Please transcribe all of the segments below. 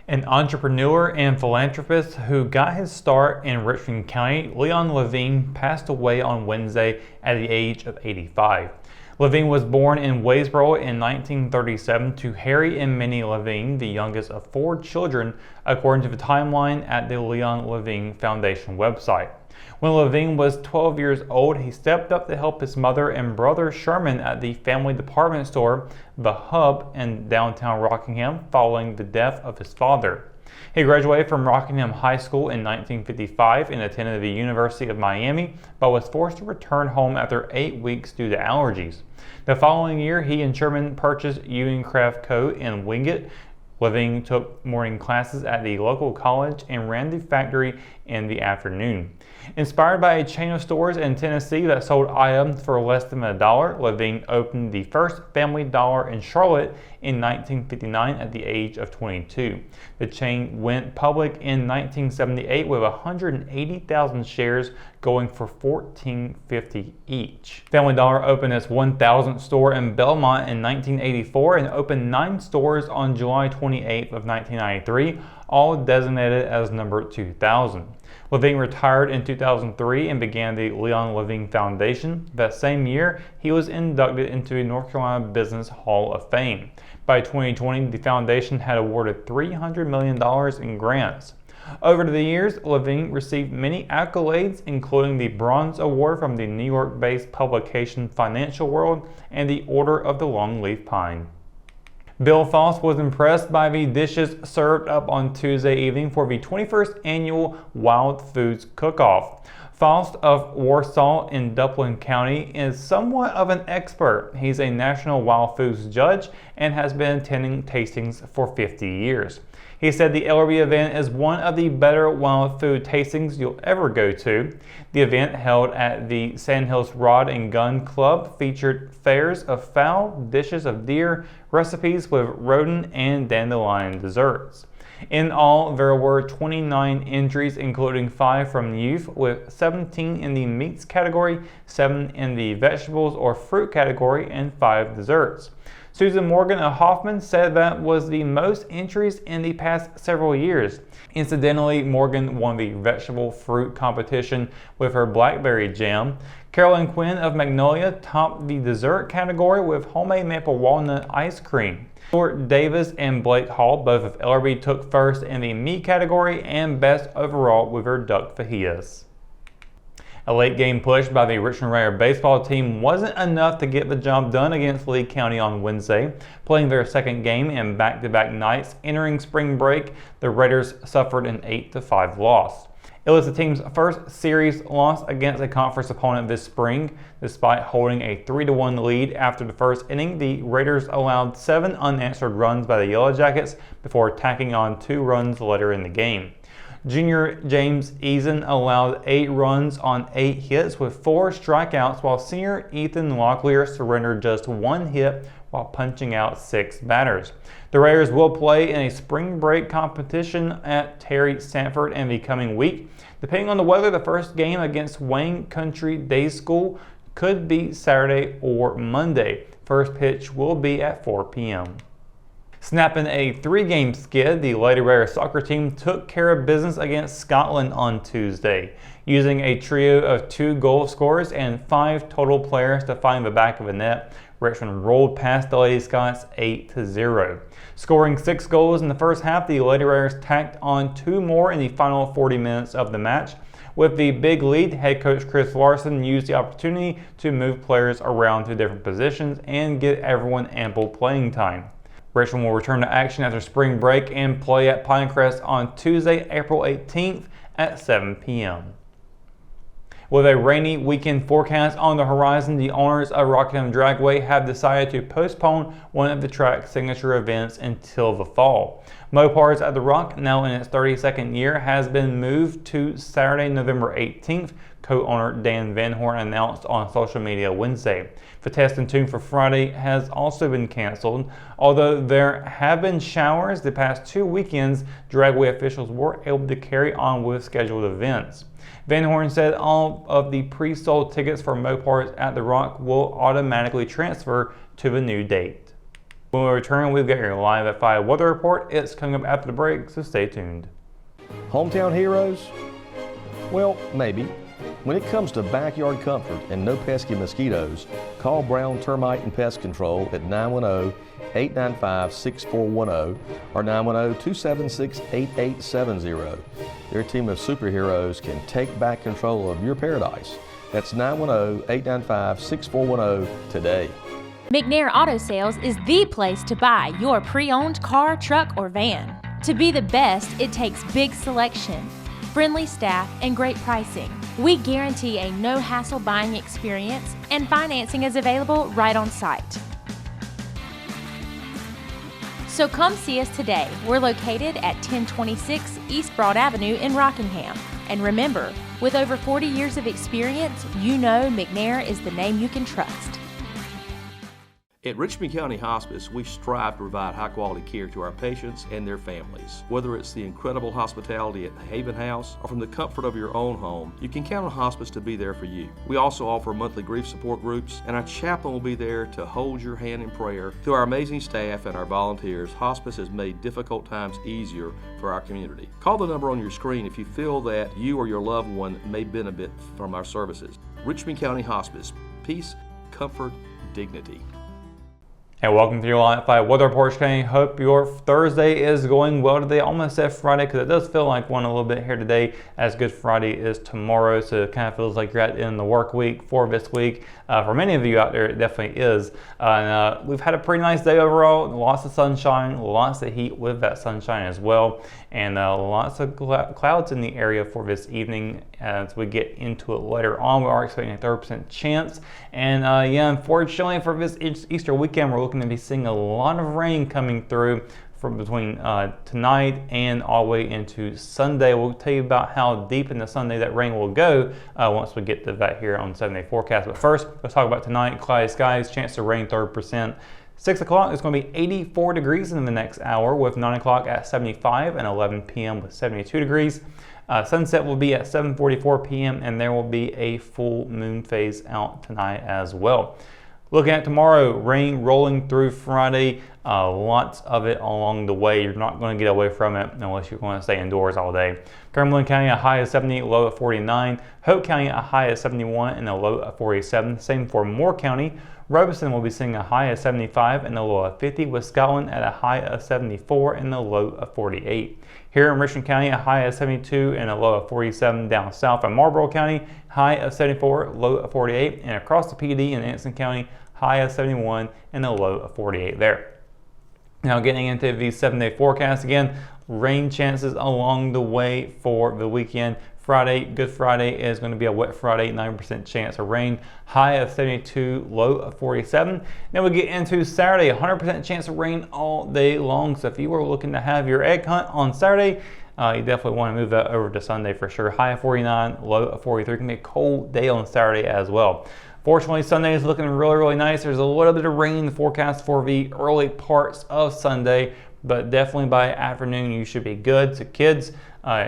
An entrepreneur and philanthropist who got his start in Richmond County, Levine passed away on Wednesday at the age of 85. Levine was born in Waysboro in 1937 to Harry and Minnie Levine, the youngest of 4 children, according to the timeline at the Leon Levine Foundation website. When Levine was 12 years old, he stepped up to help his mother and brother Sherman at the family department store, The Hub, in downtown Rockingham, following the death of his father. He graduated from Rockingham High School in 1955 and attended the University of Miami, but was forced to return home after 8 weeks due to allergies. The following year, he and Sherman purchased Ewing Craft Co. in Wingate. Levine took morning classes at the local college and ran the factory in the afternoon. Inspired by a chain of stores in Tennessee that sold items for less than $1, Levine opened the first Family Dollar in Charlotte in 1959 at the age of 22. The chain went public in 1978 with 180,000 shares going for $14.50 each. Family Dollar opened its 1,000th store in Belmont in 1984 and opened 9 stores on July 28th of 1993, all designated as number 2000. Levine retired in 2003 and began the Leon Levine Foundation. That same year, he was inducted into the North Carolina Business Hall of Fame. By 2020, the foundation had awarded $300 million in grants. Over the years, Levine received many accolades, including the Bronze Award from the New York-based publication Financial World and the Order of the Longleaf Pine. Bill Faust was impressed by the dishes served up on Tuesday evening for the 21st annual Wild Foods Cook-Off. Faust of Warsaw in Duplin County is somewhat of an expert. He's a national wild foods judge and has been attending tastings for 50 years. He said the Ellerbe event is one of the better wild food tastings you'll ever go to. The event, held at the Sandhills Rod and Gun Club, featured fairs of fowl, dishes of deer, recipes with rodent and dandelion desserts. In all, there were 29 entries, including 5 from youth, with 17 in the meats category, 7 in the vegetables or fruit category, and 5 desserts. Susan Morgan of Hoffman said that was the most entries in the past several years. Incidentally, Morgan won the vegetable fruit competition with her blackberry jam. Carolyn Quinn of Magnolia topped the dessert category with homemade maple walnut ice cream. Stuart Davis and Blake Hall, both of Ellerbe, took first in the meat category and best overall with her duck fajitas. A late game push by the Richmond Raider baseball team wasn't enough to get the job done against Lee County on Wednesday. Playing their second game in back-to-back nights entering spring break, the Raiders suffered an 8-5 loss. It was the team's first series loss against a conference opponent this spring. Despite holding a 3-1 lead after the first inning, the Raiders allowed 7 unanswered runs by the Yellow Jackets before tacking on 2 runs later in the game. Junior James Eason allowed 8 runs on 8 hits with 4 strikeouts, while senior Ethan Locklear surrendered just 1 hit while punching out 6 batters. The Raiders will play in a spring break competition at Terry Sanford in the coming week. Depending on the weather, the first game against Wayne Country Day School could be Saturday or Monday. First pitch will be at 4 p.m. Snapping a 3-game skid, the Lady Raider soccer team took care of business against Scotland on Tuesday. Using a trio of 2 goal scorers and 5 total players to find the back of the net, Richmond rolled past the Lady Scots 8-0. Scoring 6 goals in the first half, the Lady Raiders tacked on 2 more in the final 40 minutes of the match. With the big lead, head coach Chris Larson used the opportunity to move players around to different positions and get everyone ample playing time. Richmond will return to action after spring break and play at Pinecrest on Tuesday, April 18th at 7 p.m. With a rainy weekend forecast on the horizon, the owners of Rockingham Dragway have decided to postpone one of the track's signature events until the fall. Mopars at the Rock, now in its 32nd year, has been moved to Saturday, November 18th, co-owner Dan Van Horn announced on social media Wednesday. The test and tune for Friday has also been canceled. Although there have been showers the past 2 weekends, Dragway officials were able to carry on with scheduled events. Van Horn said all of the pre-sold tickets for Mopars at the Rock will automatically transfer to the new date. When we return, we've got your Live at 5 weather report. It's coming up after the break, so stay tuned. Hometown heroes? Well, maybe. When it comes to backyard comfort and no pesky mosquitoes, call Brown Termite and Pest Control at 910-895-6410 or 910-276-8870. Their team of superheroes can take back control of your paradise. That's 910-895-6410 today. McNair Auto Sales is the place to buy your pre-owned car, truck, or van. To be the best, it takes big selection, friendly staff, and great pricing. We guarantee a no-hassle buying experience, and financing is available right on site. So come see us today. We're located at 1026 East Broad Avenue in Rockingham. And remember, with over 40 years of experience, you know McNair is the name you can trust. At Richmond County Hospice, we strive to provide high-quality care to our patients and their families. Whether it's the incredible hospitality at the Haven House or from the comfort of your own home, you can count on Hospice to be there for you. We also offer monthly grief support groups, and our chaplain will be there to hold your hand in prayer. Through our amazing staff and our volunteers, Hospice has made difficult times easier for our community. Call the number on your screen if you feel that you or your loved one may benefit from our services. Richmond County Hospice. Peace, comfort, dignity. And welcome to your Live at 5 weather report, County. Hope your Thursday is going well today. I almost said Friday because it does feel like one a little bit here today, as Good Friday is tomorrow. So it kind of feels like you're at the end of the work week for this week. For many of you out there, it definitely is. We've had a pretty nice day overall. Lots of sunshine, lots of heat with that sunshine as well. And lots of clouds in the area for this evening. As we get into it later on, we are expecting a 30% chance. And yeah, unfortunately for this Easter weekend, we're looking to be seeing a lot of rain coming through from between tonight and all the way into Sunday. We'll tell you about how deep into Sunday that rain will go once we get to that here on the 7-day forecast. But first, let's talk about tonight. Cloudy skies, chance of rain 30%. 6 o'clock is going to be 84 degrees in the next hour, with 9 o'clock at 75 and 11 p.m. with 72 degrees. Sunset will be at 7:44 p.m. and there will be a full moon phase out tonight as well. Looking at tomorrow, rain rolling through Friday, lots of it along the way. You're not going to get away from it unless you're going to stay indoors all day. Cumberland County, a high of 70, low of 49. Hope County, a high of 71 and a low of 47. Same for Moore County. Robeson will be seeing a high of 75 and a low of 50, with Scotland at a high of 74 and a low of 48. Here in Richmond County, a high of 72 and a low of 47. Down south in Marlboro County, high of 74, low of 48. And across the PD in Anson County, high of 71 and a low of 48 there. Now getting into the 7-day forecast again, rain chances along the way for the weekend. Friday, Good Friday, is going to be a wet Friday, 9% chance of rain, high of 72, low of 47. Then we get into Saturday, 100% chance of rain all day long. So if you were looking to have your egg hunt on Saturday, you definitely want to move that over to Sunday for sure. High of 49, low of 43. It can be a cold day on Saturday as well. Fortunately, Sunday is looking really, really nice. There's a little bit of rain in the forecast for the early parts of Sunday, but definitely by afternoon you should be good. So kids,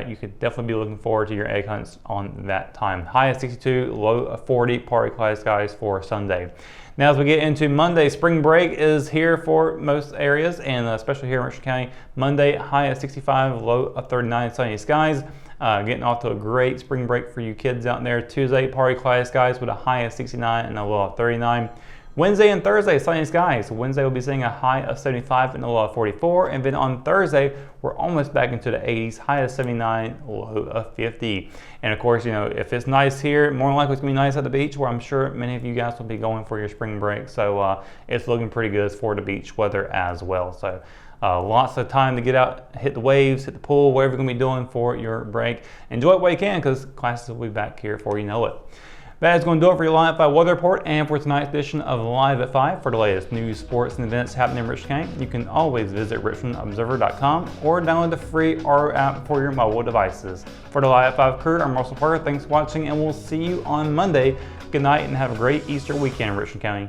you could definitely be looking forward to your egg hunts on that time. High of 62, low of 40, partly cloudy skies for Sunday. Now as we get into Monday, spring break is here for most areas, and especially here in Richmond County. Monday, high of 65, low of 39, sunny skies. Getting off to a great spring break for you kids out there. Tuesday, partly cloudy skies with a high of 69 and a low of 39. Wednesday and Thursday, sunny skies. Wednesday we'll be seeing a high of 75 and a low of 44. And then on Thursday, we're almost back into the 80s, high of 79, low of 50. And of course, you know, if it's nice here, more than likely it's going to be nice at the beach, where I'm sure many of you guys will be going for your spring break. So it's looking pretty good for the beach weather as well. So lots of time to get out, hit the waves, hit the pool, whatever you're going to be doing for your break. Enjoy it while you can, because classes will be back here before you know it. That is going to do it for your Live at 5 weather report and for tonight's edition of Live at 5. For the latest news, sports, and events happening in Richmond County, you can always visit richmondobserver.com or download the free RO app for your mobile devices. For the Live at 5 crew, I'm Russell Parker. Thanks for watching, and we'll see you on Monday. Good night and have a great Easter weekend in Richmond County.